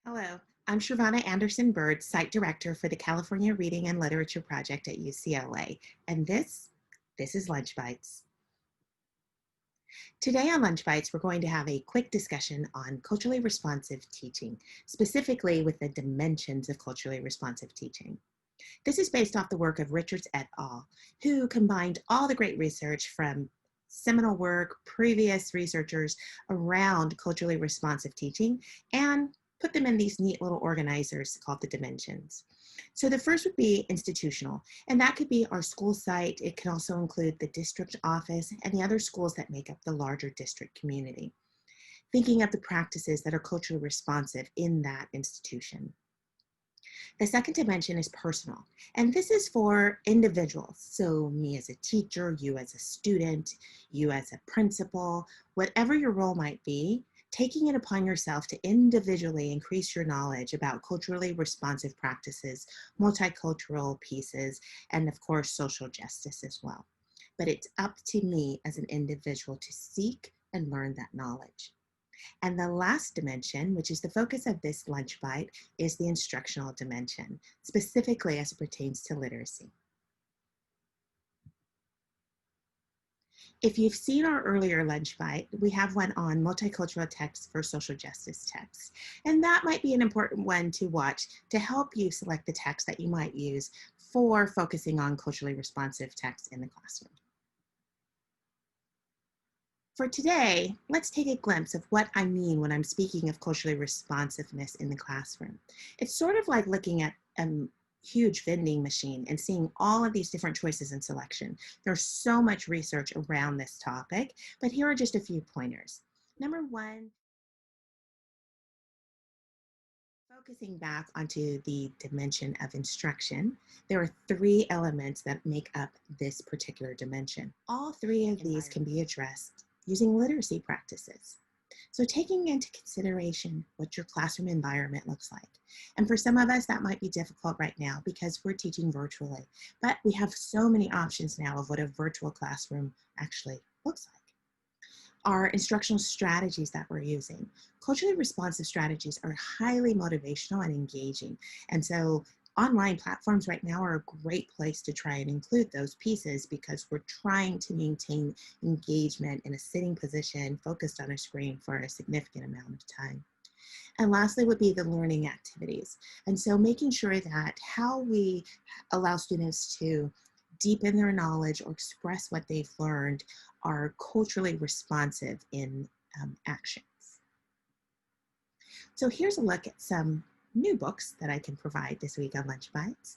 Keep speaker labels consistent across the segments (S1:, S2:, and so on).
S1: Hello, I'm Shavana Anderson Bird, Site Director for the California Reading and Literature Project at UCLA, and this is Lunch Bites. Today on Lunch Bites, we're going to have a quick discussion on culturally responsive teaching, specifically with the dimensions of culturally responsive teaching. This is based off the work of Richards et al., who combined all the great research from seminal work, previous researchers around culturally responsive teaching, and put them in these neat little organizers called the dimensions. So the first would be institutional, and that could be our school site. It can also include the district office and the other schools that make up the larger district community. Thinking of the practices that are culturally responsive in that institution. The second dimension is personal, and this is for individuals. So me as a teacher, you as a student, you as a principal, whatever your role might be, taking it upon yourself to individually increase your knowledge about culturally responsive practices, multicultural pieces, and of course, social justice as well. But it's up to me as an individual to seek and learn that knowledge. And the last dimension, which is the focus of this lunch bite, is the instructional dimension, specifically as it pertains to literacy. If you've seen our earlier lunch bite, we have one on multicultural texts for social justice texts. And that might be an important one to watch to help you select the text that you might use for focusing on culturally responsive texts in the classroom. For today, let's take a glimpse of what I mean when I'm speaking of culturally responsiveness in the classroom. It's sort of like looking at a huge vending machine and seeing all of these different choices and selection. There's so much research around this topic, but here are just a few pointers. Number one, focusing back onto the dimension of instruction, there are three elements that make up this particular dimension. All three of these can be addressed using literacy practices. So taking into consideration what your classroom environment looks like. And for some of us, that might be difficult right now because we're teaching virtually, but we have so many options now of what a virtual classroom actually looks like. Our instructional strategies that we're using. Culturally responsive strategies are highly motivational and engaging. And so online platforms right now are a great place to try and include those pieces because we're trying to maintain engagement in a sitting position focused on a screen for a significant amount of time. And lastly would be the learning activities. And so making sure that how we allow students to deepen their knowledge or express what they've learned are culturally responsive in actions. So here's a look at some new books that I can provide this week on Lunch Bites.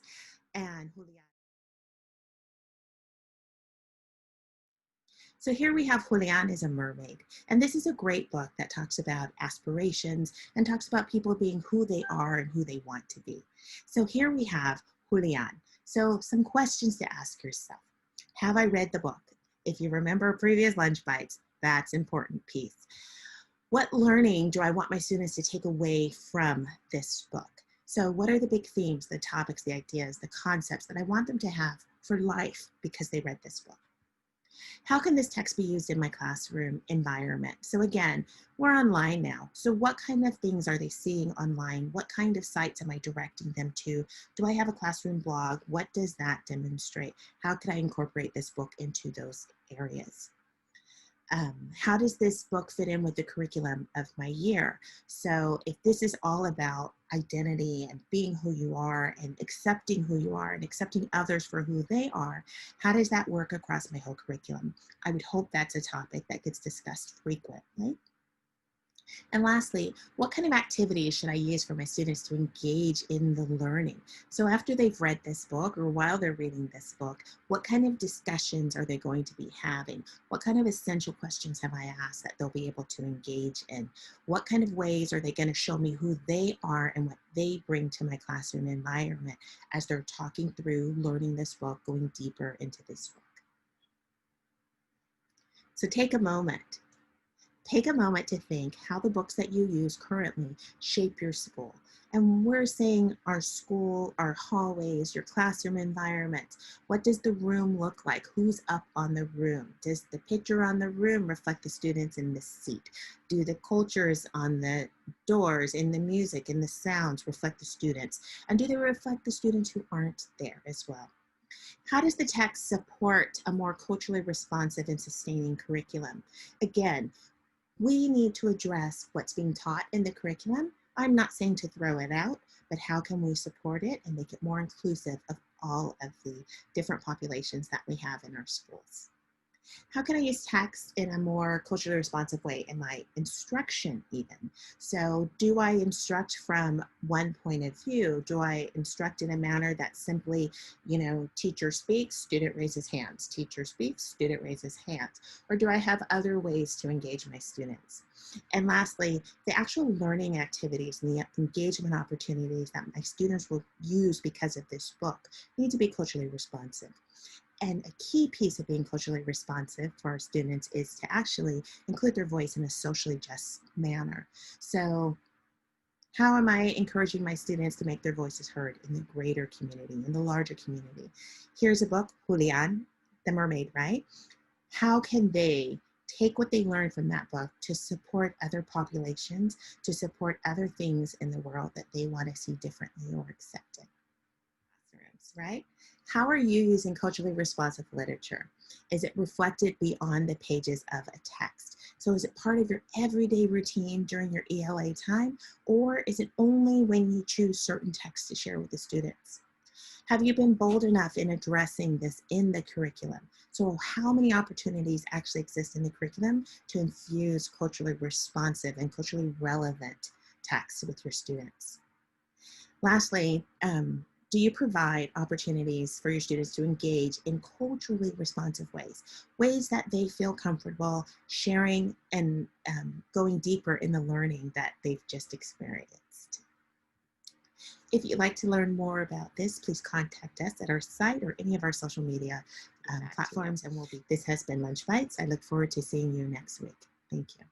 S1: And Julian. So here we have Julian is a Mermaid. And this is a great book that talks about aspirations and talks about people being who they are and who they want to be. So here we have Julian. So some questions to ask yourself. Have I read the book? If you remember previous Lunch Bites, that's an important piece. What learning do I want my students to take away from this book? So what are the big themes, the topics, the ideas, the concepts that I want them to have for life because they read this book? How can this text be used in my classroom environment? So again, we're online now. So what kind of things are they seeing online? What kind of sites am I directing them to? Do I have a classroom blog? What does that demonstrate? How can I incorporate this book into those areas? How does this book fit in with the curriculum of my year? So if this is all about identity and being who you are and accepting who you are and accepting others for who they are, how does that work across my whole curriculum? I would hope that's a topic that gets discussed frequently. And lastly, what kind of activities should I use for my students to engage in the learning? So after they've read this book or while they're reading this book, what kind of discussions are they going to be having? What kind of essential questions have I asked that they'll be able to engage in? What kind of ways are they going to show me who they are and what they bring to my classroom environment as they're talking through learning this book, going deeper into this book? So take a moment. Take a moment to think how the books that you use currently shape your school. And we're saying our school, our hallways, your classroom environment. What does the room look like? Who's up on the room? Does the picture on the room reflect the students in the seat? Do the cultures on the doors, in the music, in the sounds reflect the students? And do they reflect the students who aren't there as well? How does the text support a more culturally responsive and sustaining curriculum? Again, we need to address what's being taught in the curriculum. I'm not saying to throw it out, but how can we support it and make it more inclusive of all of the different populations that we have in our schools? How can I use text in a more culturally responsive way in my instruction even? So do I instruct from one point of view? Do I instruct in a manner that simply, teacher speaks, student raises hands, teacher speaks, student raises hands? Or do I have other ways to engage my students? And lastly, the actual learning activities and the engagement opportunities that my students will use because of this book need to be culturally responsive. And a key piece of being culturally responsive for our students is to actually include their voice in a socially just manner. So how am I encouraging my students to make their voices heard in the greater community, in the larger community? Here's a book, Julian, the mermaid, right? How can they take what they learned from that book to support other populations, to support other things in the world that they want to see differently or accepted? Right? How are you using culturally responsive literature? Is it reflected beyond the pages of a text? So is it part of your everyday routine during your ELA time, or is it only when you choose certain texts to share with the students? Have you been bold enough in addressing this in the curriculum? So how many opportunities actually exist in the curriculum to infuse culturally responsive and culturally relevant texts with your students? Lastly, do you provide opportunities for your students to engage in culturally responsive ways, ways that they feel comfortable sharing and going deeper in the learning that they've just experienced? If you'd like to learn more about this, please contact us at our site or any of our social media platforms, and this has been Lunch Bites. I look forward to seeing you next week. Thank you.